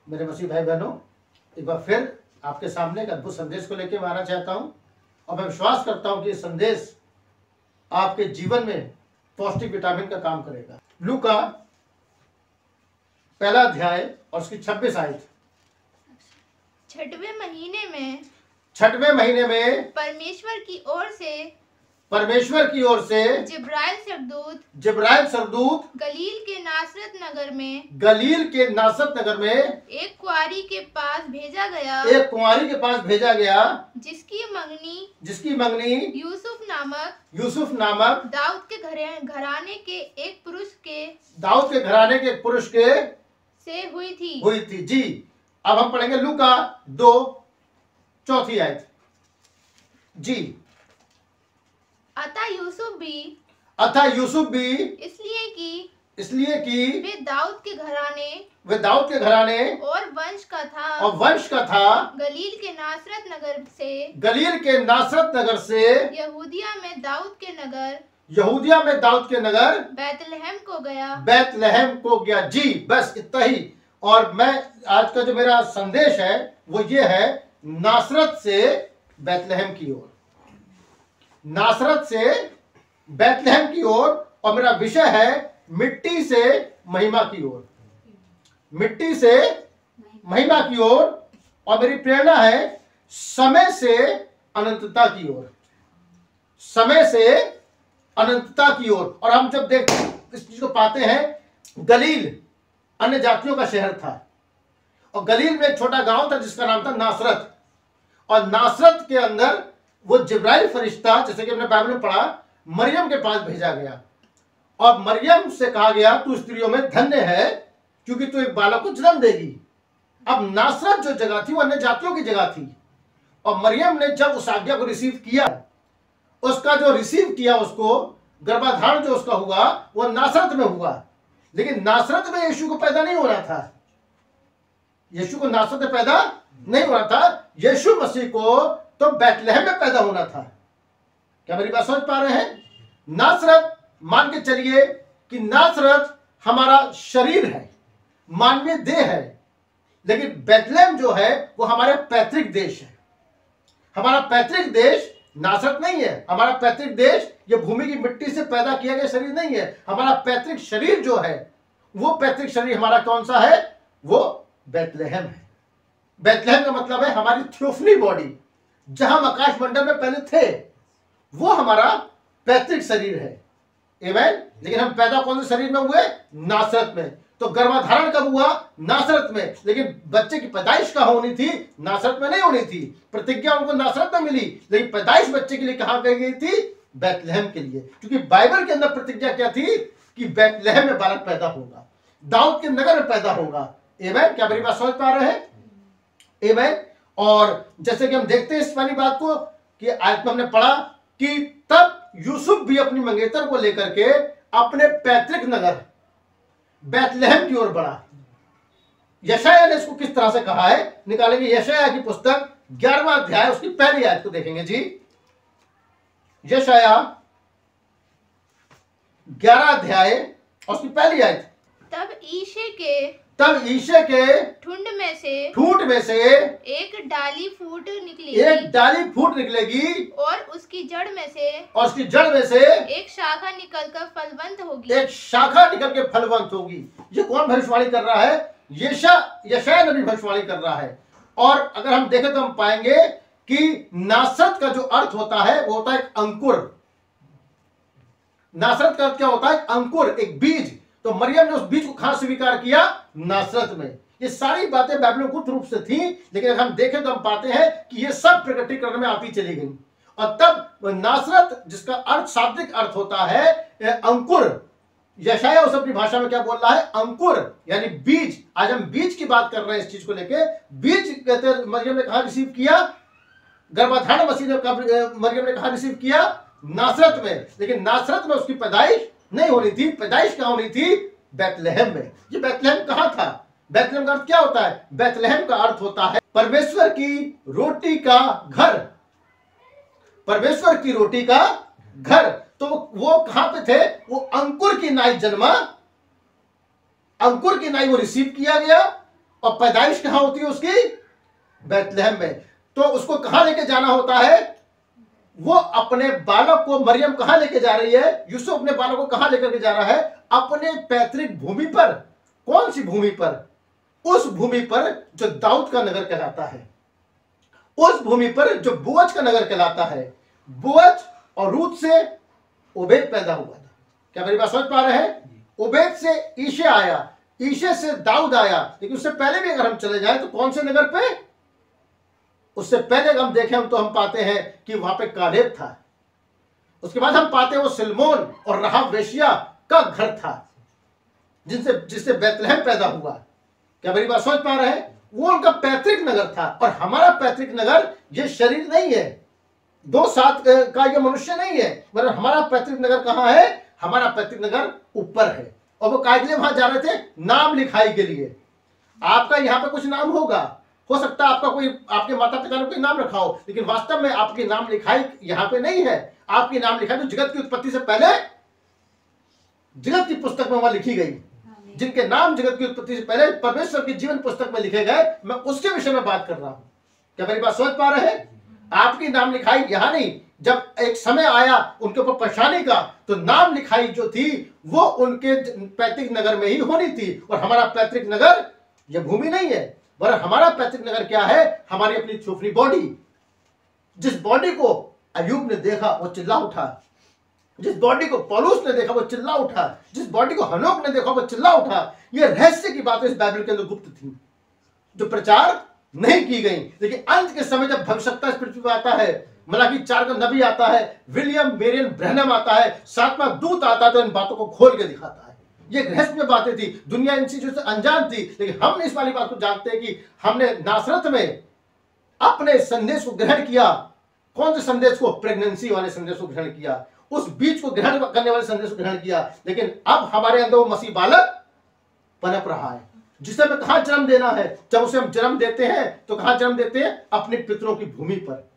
मेरे मसीह भाई बहनों, एक बार फिर आपके सामने एक अद्भुत संदेश को लेकर मैं आना चाहता हूं और मैं विश्वास करता हूं कि ये संदेश आपके जीवन में पौष्टिक विटामिन का काम करेगा। लूका पहला अध्याय और उसकी 26 आयत। छठवें महीने में परमेश्वर की ओर से जिब्राइल सरदूत गलील के नासरत नगर में एक कुंवारी के पास भेजा गया जिसकी मंगनी यूसुफ नामक दाऊद के घराने के एक पुरुष के से हुई थी जी। अब हम पढ़ेंगे लूका 2:4 आयत जी। अतः यूसुफ भी इसलिए कि वे दाऊद के घराने और वंश का था गलील के नासरत नगर से यहूदिया में दाऊद के नगर बैतलहम को गया जी। बस इतना ही। और मैं आज का जो मेरा संदेश है वो ये है, नासरत से बैतलहम की ओर, नासरत से बैतलहम की ओर। और मेरा विषय है मिट्टी से महिमा की ओर, मिट्टी से महिमा की ओर। और मेरी प्रेरणा है समय से अनंतता की ओर, समय से अनंतता की ओर। और हम जब देखते इस चीज को पाते हैं, गलील अन्य जातियों का शहर था और गलील में एक छोटा गांव था जिसका नाम था नासरत। और नासरत के अंदर वो जिब्राइल फरिश्ता, जैसे कि हमने बाइबल में पढ़ा, मरियम के पास भेजा गया और मरियम से कहा गया तू स्त्रियों में धन्य है क्योंकि तू एक बालक को जन्म देगी। अब नासरत जो जगह थी वो अन्य जातियों की जगह थी और मरियम ने जब उस आज्ञा को रिसीव किया, उसका जो रिसीव किया, उसको गर्भाधारण जो उसका हुआ वो नासरत में हुआ। लेकिन नासरत में यीशु को पैदा नहीं हो रहा था, यीशु को नासरत में पैदा नहीं हो रहा था। यीशु मसीह को तो बैतलहम में पैदा होना था। क्या मेरी बात समझ पा रहे हैं? नासरत, मान के चलिए कि नासरत हमारा शरीर है, मानवीय देह है, लेकिन बैतलहम जो है वो हमारे पैतृक देश है। हमारा पैतृक देश नासरत नहीं है। हमारा पैतृक देश ये भूमि की मिट्टी से पैदा किया गया शरीर नहीं है। हमारा पैतृक शरीर जो है वो पैतृक शरीर हमारा कौन सा है? वो बैतलहम है। बैतलहम का मतलब है हमारी थियोफनी बॉडी, जहां हम आकाश मंडल में पहले थे, वो हमारा पैतृक शरीर है। आमीन। लेकिन हम पैदा कौन से शरीर में हुए? नासरत में। तो गर्भाधारण कब हुआ? नासरत में। लेकिन बच्चे की पैदाइश कहां होनी थी? नासरत में नहीं होनी थी। प्रतिज्ञा उनको नासरत में मिली, लेकिन पैदाइश बच्चे के लिए कहां कही गई थी? बैतलहम के लिए। क्योंकि बाइबल के अंदर प्रतिज्ञा क्या थी कि बैतलहम में बालक पैदा होगा, दाऊद के नगर में पैदा होगा। आमीन। क्या मेरी बात समझ पा रहे हैं? आमीन। और जैसे कि हम देखते हैं इस वाली बात को कि आयत में हमने पढ़ा कि तब यूसुफ भी अपनी मंगेतर को लेकर के अपने पैतृक नगर बैतलहम की ओर बढ़ा। यशायाह ने इसको किस तरह से कहा है, निकालेंगे। यशायाह की पुस्तक 11वां अध्याय उसकी पहली आयत को देखेंगे जी। यशायाह 11 अध्याय और उसकी पहली आयत। तब ईशे के ठूंठ में से एक डाली फूट निकलेगी और उसकी जड़ में से एक शाखा निकल के फलवंत होगी। ये कौन भविष्यवाणी कर रहा है? यशायाह नबी भविष्यवाणी कर रहा है। और अगर हम देखें तो हम पाएंगे कि नासरत का जो अर्थ होता है वो होता है एक अंकुर। नासरत का अर्थ क्या होता है? अंकुर, एक बीज। तो मरियम ने उस बीज को कहां स्वीकार किया? नासरत में। ये सारी बातें बाइबल में गुप्त रूप से थी, लेकिन अगर हम देखें तो हम पाते हैं कि ये सब प्रकटीकरण में आती चली गई। और तब नासरत, जिसका अर्थ शाब्दिक अर्थ होता है अंकुर, यशायाह उस अपनी भाषा में क्या बोल रहा है? अंकुर यानी बीज। आज हम बीज की बात कर रहे हैं। इस चीज को लेके बीज कहते हैं मरियम ने कहा रिसीव किया? गर्भाधारण मसीह ने मरियम ने कहा रिसीव किया? नासरत में। लेकिन नासरत में उसकी पैदाइश नहीं होनी थी। पैदाइश कहां होनी थी? बैतलहम में। ये बैतलहम कहां था? बैतलहम का अर्थ क्या होता है? बैतलहम का अर्थ होता है परमेश्वर की रोटी का घर। परमेश्वर की रोटी का घर। तो वो कहां पे थे? वो अंकुर की नाई जन्मा, अंकुर की नाई वो रिसीव किया गया और पैदाइश कहां होती है उसकी? बैतलहम में। तो उसको कहां लेके जाना होता है? वो अपने बालक को, मरियम कहां लेके जा रही है? यूसुफ अपने बालक को कहां लेकर के जा रहा है? अपने पैतृक भूमि पर। कौन सी भूमि पर? उस भूमि पर जो दाऊद का नगर कहलाता है, उस भूमि पर जो बोअज का नगर कहलाता है। बोअज और रूत से ओबेद पैदा हुआ था। क्या मेरी बात समझ पा रहे हैं? ओबेद से ईशे आया, ईशे से दाऊद आया। लेकिन उससे पहले भी अगर हम चले जाएं तो कौन से नगर पे? उससे पहले हम देखें तो हम पाते हैं कि वहां पे कालेब था। उसके बाद हम पाते हैं वो सलमोन और राहाब वेश्या का घर था, जिससे बैतलहम पैदा हुआ। क्या मेरी बात समझ पा रहे हैं? वो उनका पैतृक नगर था। और हमारा पैतृक नगर ये शरीर नहीं है, 2-7 का ये मनुष्य नहीं है, मगर हमारा पैतृक नगर कहां है? हमारा पैतृक नगर ऊपर है। और वो काय के लिए वहां जा रहे थे? नाम लिखाई के लिए। आपका यहाँ पे कुछ नाम होगा, हो सकता है आपका कोई, आपके माता पिता ने कोई नाम रखा हो, लेकिन वास्तव में आपकी नाम लिखाई यहाँ पे नहीं है। आपकी नाम लिखाई तो जगत की उत्पत्ति से पहले जगत की पुस्तक में वहां लिखी गई। जिनके नाम जगत की उत्पत्ति से पहले परमेश्वर की जीवन पुस्तक में लिखे गए, मैं उसके विषय में बात कर रहा हूं। क्या मेरी बात समझ पा रहे हैं? आपकी नाम लिखाई यहां नहीं। जब एक समय आया उनके ऊपर परेशानी का, तो नाम लिखाई जो थी वो उनके पैतृक नगर में ही होनी थी। और हमारा पैतृक नगर यह भूमि नहीं है, वरन हमारा पैतृक नगर क्या है? हमारी अपनी छोटी बॉडी। जिस बॉडी को अय्यूब ने देखा वो चिल्ला उठा, जिस बॉडी को पौलुस ने देखा वो चिल्ला उठा, जिस बॉडी को हनोक ने देखा वो चिल्ला उठा। ये रहस्य की बातें इस बाइबल के अंदर गुप्त थी, जो प्रचार नहीं की गई। लेकिन अंत के समय जब भविष्यता इस पृथ्वी पर आता है, मलाकी 4 का नबी आता है, विलियम मेरियन ब्रैनम आता है, 7वां दूत आता है, तो इन बातों को खोल के दिखाता है। ये रहस्य बातें थी, दुनिया इन चीजों से अनजान थी। लेकिन हम इस वाली बात को जानते हैं कि हमने नासरत में अपने संदेश को ग्रहण किया। कौन से संदेश को? प्रेगनेंसी वाले संदेश को ग्रहण किया, उस बीज को ग्रहण करने वाले संदेश को ग्रहण किया। लेकिन अब हमारे अंदर वो मसीह बालक पनप रहा है, जिसे हमें कहां जन्म देना है। जब उसे हम जन्म देते हैं तो कहां जन्म देते हैं? अपने पितरों की भूमि पर।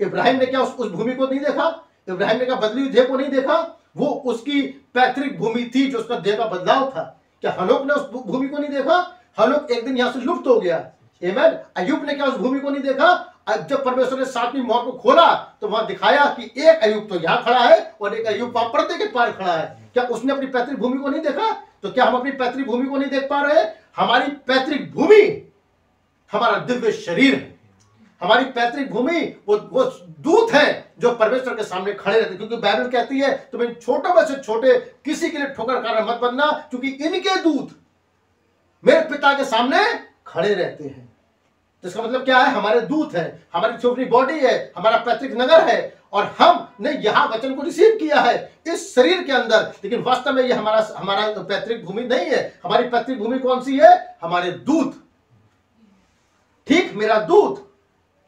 इब्राहिम ने क्या उस भूमि को नहीं देखा? इब्राहिम ने क्या बदली हुई देह को नहीं देखा? वो उसकी पैतृक भूमि थी जो उसका देह का बदलाव था। क्या हनोक ने उस भूमि को नहीं देखा? हनोक एक दिन यहां से लुप्त हो गया। आमीन। अय्यूब ने क्या उस भूमि को नहीं देखा? जब परमेश्वर ने 7वीं मोहर को खोला तो वहां दिखाया कि एक अय्यूब तो यहां खड़ा है और एक अय्यूब वहां पर्दे के पार खड़ा है। क्या उसने अपनी पैतृक भूमि को नहीं देखा? तो क्या हम अपनी पैतृक भूमि को नहीं देख पा रहे? हमारी पैतृक भूमि हमारा दिव्य शरीर है। हमारी पैतृक भूमि वो दूत है जो परमेश्वर के सामने खड़े रहते। क्योंकि बाइबल कहती है तुम इन छोटों में से छोटे किसी के लिए ठोकर कारण मत बनना, क्योंकि इनके दूत मेरे पिता के सामने खड़े रहते हैं। तो इसका मतलब क्या है? हमारे दूत है, हमारी छोटी बॉडी है, हमारा पैतृक नगर है, और हमने यहां वचन को रिसीव किया है इस शरीर के अंदर। लेकिन वास्तव में यह हमारा पैतृक भूमि नहीं है। हमारी पैतृक भूमि कौन सी है? हमारे दूत। ठीक, मेरा दूत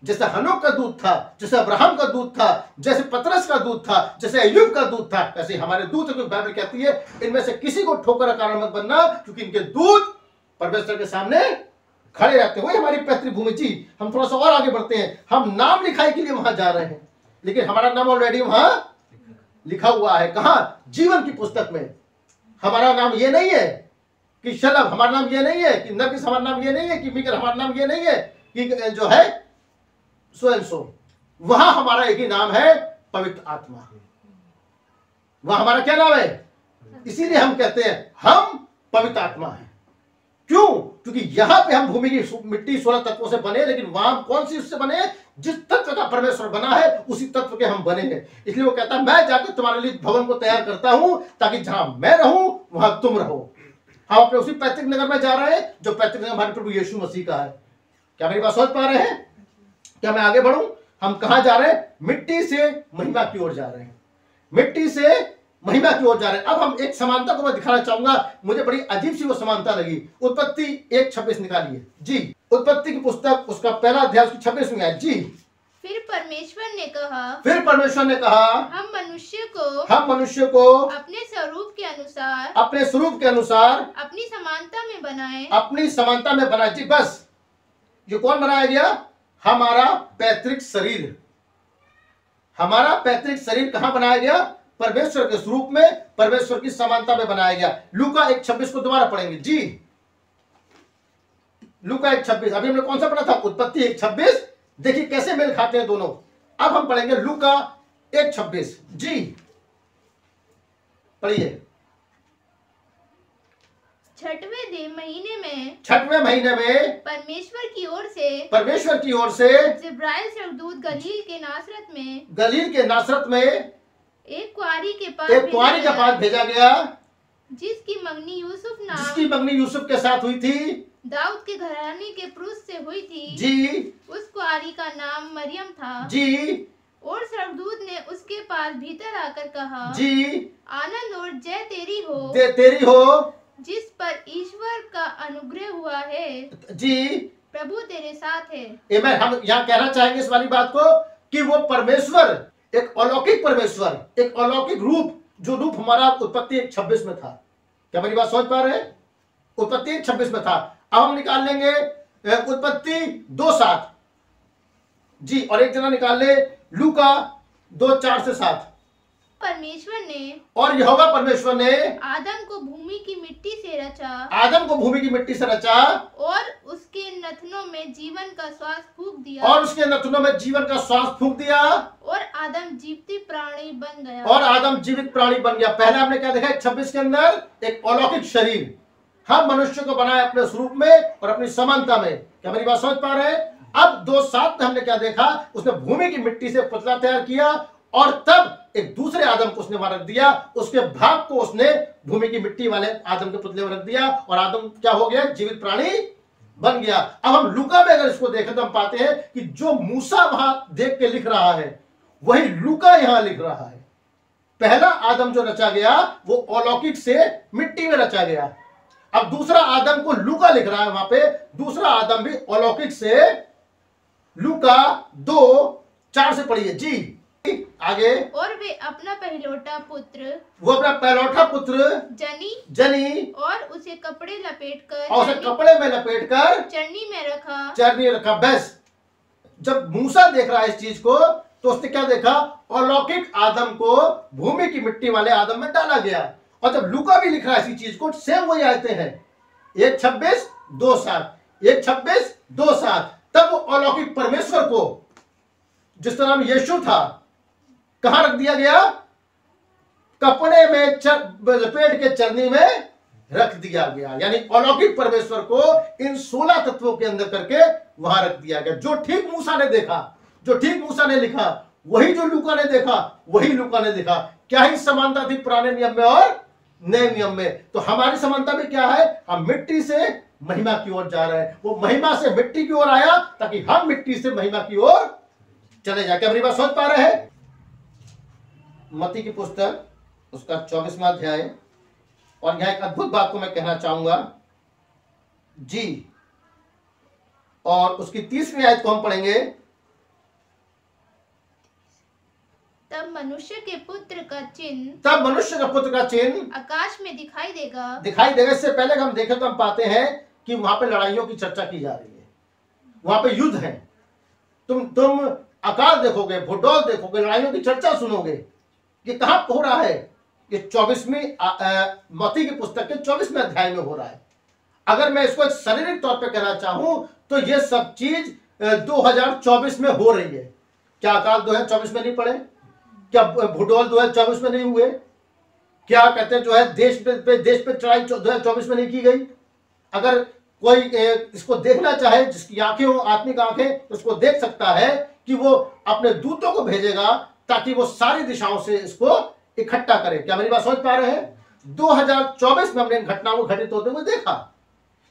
जैसे हनोक का दूत था, जैसे अब्राहम का दूत था, जैसे पतरस का दूत था, जैसे अय्यूब का दूत था, ऐसे हमारे दूत है। क्योंकि बाइबल कहती है इनमें से किसी को ठोकर का कारण मत बनना, क्योंकि इनके दूत परमेश्वर के सामने खड़े रहते हैं। वही हमारी पैतृक भूमि। जी, हम थोड़ा सा और आगे बढ़ते हैं। हम नाम लिखाई के लिए वहां जा रहे हैं, लेकिन हमारा नाम ऑलरेडी वहां लिखा हुआ है। कहां? जीवन की पुस्तक में। हमारा नाम ये नहीं है कि शलभ, हमारा नाम ये नहीं है कि नरगिस, हमारा नाम ये नहीं है कि मिकर, हमारा नाम ये नहीं है कि जो है सो एंड सो। वहां हमारा एक ही नाम है, पवित्र आत्मा। वहां हमारा क्या नाम है? इसीलिए हम कहते हैं हम पवित्र आत्मा है। क्यों? क्योंकि यहां पे हम भूमि की मिट्टी 16 तत्वों से बने, लेकिन वहां कौन सी उससे बने? जिस तत्व का परमेश्वर बना है उसी तत्व के हम बने हैं। इसलिए वो कहता है मैं जाकर तुम्हारे लिए भवन को तैयार करता हूं, ताकि जहां मैं रहूं वहां तुम रहो। हम अपने उसी पैतृक नगर में जा रहे हैं जो पैतृक नगर हमारे प्रभु यीशु मसीह का है। क्या मेरी बात समझ पा रहे हैं? क्या मैं आगे बढ़ूं? हम कहां जा रहे हैं? मिट्टी से महिमा की ओर जा रहे हैं। मिट्टी से महिमा की ओर जा रहे हैं। अब हम एक समानता को मैं दिखाना चाहूंगा, मुझे बड़ी अजीब सी वो समानता लगी। उत्पत्ति 1:26 निकालिए जी। उत्पत्ति की पुस्तक उसका पहला अध्याय उसकी 26वीं आयत जी। फिर परमेश्वर ने कहा हम मनुष्य को अपने स्वरूप के अनुसार अपनी समानता में बनाए। जी, बस ये कौन बनाया गया? हमारा पैतृक शरीर। हमारा पैतृक शरीर कहां बनाया गया? परमेश्वर के स्वरूप में, परमेश्वर की समानता में बनाया गया। लूका 1:26 को दोबारा पढ़ेंगे जी। लूका 1:26। अभी हमने कौन सा पढ़ा था? उत्पत्ति 1:26। देखिए कैसे मेल खाते हैं दोनों। अब हम पढ़ेंगे लूका 1:26। जी पढ़िए। छठवें महीने में परमेश्वर की ओर से जिब्राइल स्वर्गदूत गलील के नासरत में एक कुआरी के पास भेजा गया, जिसकी मंगनी यूसुफ के साथ हुई थी, दाऊद के घराने के पुरुष से हुई थी जी। उस कुआरी का नाम मरियम था जी। और स्वर्गदूत ने उसके पास भीतर आकर कहा जी, आनंद और जय तेरी हो जिस पर ईश्वर का अनुग्रह हुआ है जी, प्रभु तेरे साथ है। हम यहाँ कहना चाहेंगे इस वाली बात को कि वो परमेश्वर एक अलौकिक परमेश्वर, एक अलौकिक रूप, जो रूप हमारा उत्पत्ति 1:26 में था। क्या मेरी बात समझ पा रहे हैं? उत्पत्ति 1:26 में था। अब हम निकाल लेंगे उत्पत्ति 2:7 जी, और एक जना निकाल ले लूका 2:4 से 7। और यहोवा परमेश्वर ने आदम को भूमि की मिट्टी से रचा और उसके नथनों में जीवन का श्वास फूंक दिया और आदम जीवित प्राणी बन गया। पहले हमने क्या देखा 1:26 के अंदर? एक अलौकिक शरीर। हम मनुष्य को बनाया अपने स्वरूप में और अपनी समानता में। क्या मेरी बात समझ पा रहे हैं? अब 2:7 में हमने क्या देखा? उसने भूमि की मिट्टी से पुतला तैयार किया और तब एक दूसरे आदम को उसने वहां रख दिया, उसके भाग को उसने भूमि की मिट्टी वाले आदम के पुतले में रख दिया और आदम क्या हो गया? जीवित प्राणी बन गया। अब हम लूका में अगर इसको देखें तो हम पाते हैं कि जो मूसा वहां देख के लिख रहा है वही लूका यहां लिख रहा है। पहला आदम जो रचा गया वो अलौकिक से मिट्टी में रचा गया। अब दूसरा आदम को लूका लिख रहा है वहां पे, दूसरा आदम भी अलौकिक से। लूका 2:4 से पढ़िए जी, आगे। और वे अपना पहलौठा पुत्र जनी और उसे कपड़े में लपेटकर चरनी रखा। बस जब मूसा देख रहा है इस चीज को तो उसने क्या देखा? अलौकिक आदम को भूमि की मिट्टी वाले आदम में डाला गया। और जब लूका भी लिख रहा है इसी चीज को, सेम वही आयतें हैं 1:26 2:7 तब वो अलौकिक परमेश्वर को, जिसका नाम यीशु था, कहां रख दिया गया? कपड़े में लपेट के चरनी में रख दिया गया। यानी अलौकिक परमेश्वर को इन 16 तत्वों के अंदर करके वहां रख दिया गया। जो ठीक मूसा ने देखा, जो ठीक मूसा ने लिखा, वही जो लूका ने देखा, वही लूका ने देखा। क्या ही समानता थी पुराने नियम में और नए नियम में? तो हमारी समानता में क्या है? हम मिट्टी से महिमा की ओर जा रहे हैं। वो महिमा से मिट्टी की ओर आया ताकि हम मिट्टी से महिमा की ओर चले जाए। क्या मेरी बात समझ पा रहे हैं? मत्ती की पुस्तक उसका 24वां अध्याय, और यहां एक अद्भुत बात को मैं कहना चाहूंगा जी, और उसकी 30वीं आयत को हम पढ़ेंगे। तब मनुष्य के पुत्र का चिन्ह आकाश में दिखाई देगा। इससे पहले हम देखें तो हम पाते हैं कि वहां पे लड़ाइयों की चर्चा की जा रही है, वहां पे युद्ध है। तुम आकाश देखोगे, भूडोल देखोगे, लड़ाइयों की चर्चा सुनोगे। ये कहां हो रहा है? ये 24वीं मत्ती की पुस्तक के 24वें अध्याय में हो रहा है। अगर मैं इसको एक शारीरिक तौर पे कहना चाहूं तो ये सब चीज 2024 में हो रही है। क्या आकाश 2024 में नहीं पड़े? क्या भूडोल 2024 में नहीं हुए? क्या कहते हैं जो है देश पे चढ़ाई 2024 में नहीं की गई? अगर कोई इसको देखना चाहे, जिसकी आंखें हो, आत्मिक आंखें, तो उसको देख सकता है कि वो अपने दूतों को भेजेगा ताकि वो सारी दिशाओं से इसको इकट्ठा करे। क्या मेरी बात समझ पा रहे हैं? 2024 में हमने इन घटनाओं को घटित होते हुए देखा,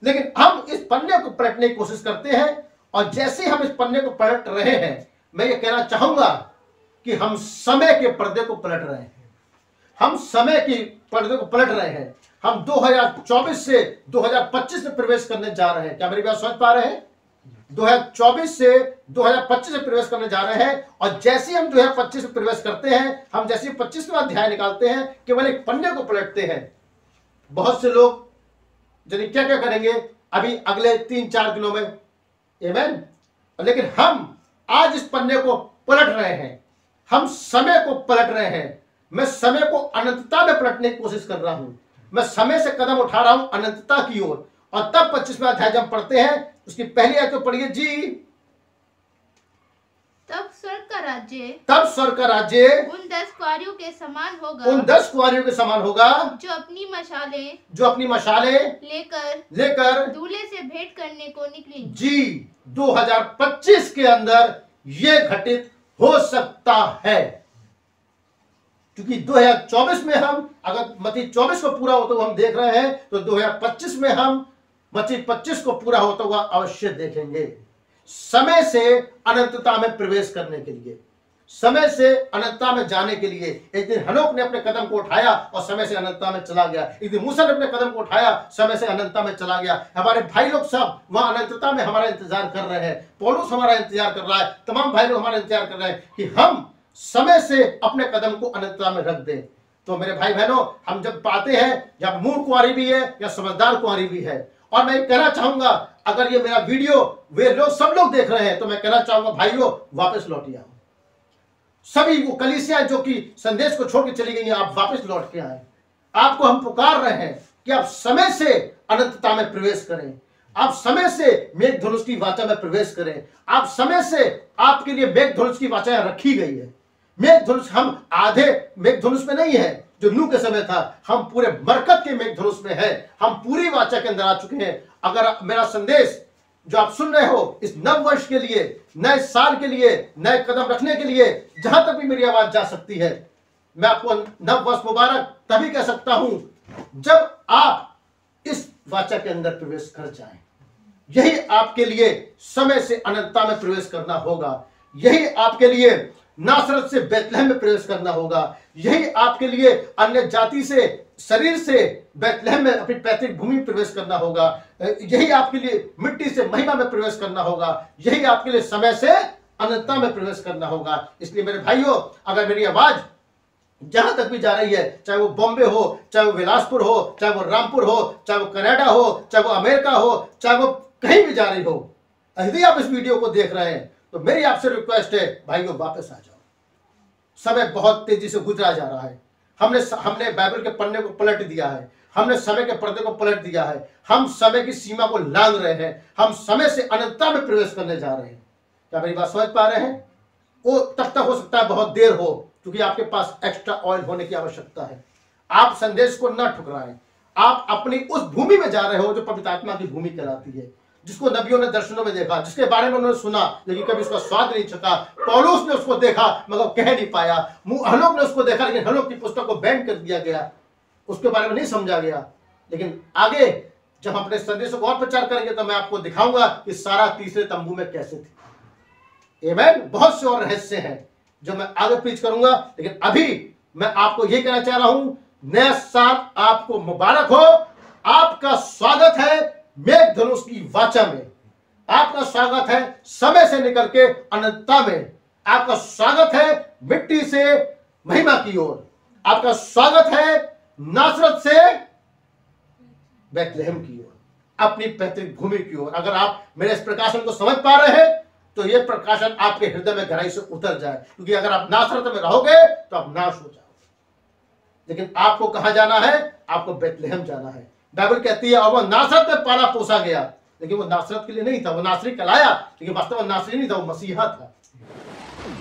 लेकिन हम इस पन्ने को पलटने की कोशिश करते हैं। और जैसे हम इस पन्ने को पलट रहे हैं, मैं ये कहना चाहूंगा कि हम समय के पर्दे को पलट रहे हैं। हम समय की पर्दे को पलट रहे हैं। हम 2024 से 2025 में प्रवेश करने जा रहे हैं। क्या मेरी बात समझ पा रहे हैं? 2024 से 2025 में प्रवेश करने जा रहे हैं। और जैसे हम 2025 में प्रवेश करते हैं, हम जैसे 25वां अध्याय निकालते हैं, केवल एक पन्ने को पलटते हैं। बहुत से लोग जाने क्या क्या करेंगे अभी अगले 3-4 दिनों में, आमीन। लेकिन हम आज इस पन्ने को पलट रहे हैं, हम समय को पलट रहे हैं। मैं समय को अनंतता में पलटने की कोशिश कर रहा हूं। मैं समय से कदम उठा रहा हूं अनंतता की ओर। और तब 25वां अध्याय जब पढ़ते हैं उसकी पहली आयत को पढ़िए जी। तब स्वर्ग का राज्य उन 10 कुंवारियों के समान होगा जो अपनी मशालें लेकर दूल्हे से भेंट करने को निकली। जी 2025 के अंदर ये घटित हो सकता है, क्योंकि 2024 में हम अगर मत्ती 24 को पूरा होता हुआ हम देख रहे हैं, तो 2025 में हम मत्ती 25 को पूरा होता हुआ अवश्य देखेंगे। समय से अनंतता में प्रवेश करने के लिए, समय से अनंतता में जाने के लिए। एक दिन हनोक ने अपने कदम को उठाया और समय से अनंतता में चला गया। एक दिन मूसा ने अपने कदम को उठाया, समय से अनंतता में चला गया। हमारे भाई लोग सब वहां अनंतता में हमारा इंतजार कर रहे हैं। पौलुस हमारा इंतजार कर रहा है, तमाम भाई लोग हमारा इंतजार कर रहे हैं कि हम समय से अपने कदम को अनंतता में रख दें। तो मेरे भाई बहनों, हम जब पाते हैं जब मूर्ख कुंवारी भी है या समझदार कुंवारी भी है। और मैं कहना चाहूंगा, अगर ये मेरा वीडियो वे लोग सब लोग देख रहे हैं, तो मैं कहना चाहूंगा भाइयों, वापस लौटिए आओ। सभी वो कलीसियां जो कि संदेश को छोड़ के चली गई हैं, आप वापस लौट के आए। आपको हम पुकार रहे हैं कि आप समय से अनंतता में प्रवेश करें, आप समय से मेघधनुष की वाचा में प्रवेश करें। आप समय से, आपके लिए मेघधनुष की वाचा रखी गई है। मेघधनुष हम आधे मेघधनुष में नहीं है जो नूह के समय था, हम पूरे बरकत के मेघधनुष में है। हम पूरी वाचा के अंदर आ चुके हैं। अगर मेरा संदेश जो आप सुन रहे हो इस नव वर्ष के लिए, नए साल के लिए, नए कदम रखने के लिए, जहां तक भी मेरी आवाज जा सकती है, मैं आपको नव वर्ष मुबारक तभी कह सकता हूं जब आप इस वाचा के अंदर प्रवेश कर जाएं। यही आपके लिए समय से अनंतता में प्रवेश करना होगा। यही आपके लिए नासरत से बैतलहम में प्रवेश करना होगा। यही आपके लिए अन्य जाति से, शरीर से बैतलहम में अपनी पैतृक भूमि में प्रवेश करना होगा। यही आपके लिए मिट्टी से महिमा में प्रवेश करना होगा। यही आपके लिए समय से अनंतता में प्रवेश करना होगा। इसलिए मेरे भाइयों, अगर मेरी आवाज जहां तक भी जा रही है, चाहे वो बॉम्बे हो, चाहे वो बिलासपुर हो, चाहे वो रामपुर हो, चाहे वो कनाडा हो, चाहे वो अमेरिका हो, चाहे वो कहीं भी जा रही हो, यदि आप इस वीडियो को देख रहे हैं, तो मेरी आपसे रिक्वेस्ट है भाइयों, वापस आ जाओ। समय बहुत तेजी से गुजरा जा रहा है। हमने बाइबल के पन्ने को पलट दिया है, हमने समय के पर्दे को पलट दिया है। हम समय की सीमा को लांघ रहे हैं। हम समय से अनंतता में प्रवेश करने जा रहे हैं। क्या मेरी बात समझ पा रहे हैं? वो तब तक हो सकता है बहुत देर हो, क्योंकि आपके पास एक्स्ट्रा ऑयल होने की आवश्यकता है। आप संदेश को न ठुकराएं। आप अपनी उस भूमि में जा रहे हो जो पवित्र आत्मा की भूमि कहलाती है, जिसको नबियों ने दर्शनों में देखा, जिसके बारे में उन्होंने सुना लेकिन कभी उसका स्वाद नहीं चखा। पौलुस ने उसको देखा मगर कह नहीं पाया। हनोक ने उसको देखा लेकिन हनोक की पुस्तक को बैन कर दिया गया, उसके बारे में नहीं समझा गया। लेकिन आगे जब हम अपने संदेशों को और प्रचार करेंगे तो मैं आपको दिखाऊंगा कि सारा तीसरे तंबू में कैसे थे। आमीन। बहुत से और रहस्य हैं जो मैं आगे प्रीच करूंगा, लेकिन अभी मैं आपको यह कहना चाह रहा हूं, नया साल आपको मुबारक हो। आपका स्वागत है मेघधनुष की वाचा में। आपका स्वागत है समय से निकल के अनंतता में। आपका स्वागत है मिट्टी से महिमा की ओर। आपका स्वागत है नासरत से बैतलहम की ओर, अपनी पैतृक भूमि की ओर। अगर आप मेरे इस प्रकाशन को समझ पा रहे हैं तो यह प्रकाशन आपके हृदय में गहराई से उतर जाए, क्योंकि अगर आप नासरत में रहोगे तो आप नाश हो जाओगे। लेकिन आपको कहां जाना है? आपको बैतलहम जाना है। बाइबल कहती है और वो नासरत में पाला पोसा गया, लेकिन वो नासरत के लिए नहीं था। वो नासरी कहलाया लेकिन वास्तव में नासरी नहीं था, वो मसीहा था।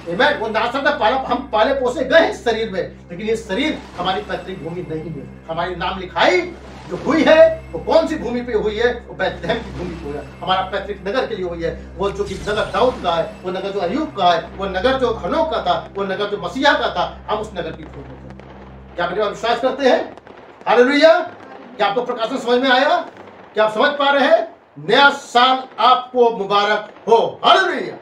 आमीन। वो नासरत में हम पाले पोसे गए इस शरीर में, लेकिन ये शरीर हमारी पैतृक भूमि नहीं है। हमारी नाम लिखाई जो हुई है वो कौन सी भूमि पे हुई है? वो बैतलहम की भूमि पे हुई है। हमारा पैतृक नगर के लिए हुई है। वो जो कि नगर दाऊद का है, वो नगर जो अय्यूब का है, वो नगर जो हनोक का था, वो नगर जो मसीहा का था, हम उस नगर की खोज होते हैं। क्या मेरे विश्वास करते हैं? हालेलुया। क्या आपको प्रकाशन समझ में आया? क्या आप समझ पा रहे हैं? नया साल आपको मुबारक हो। हालेलुया।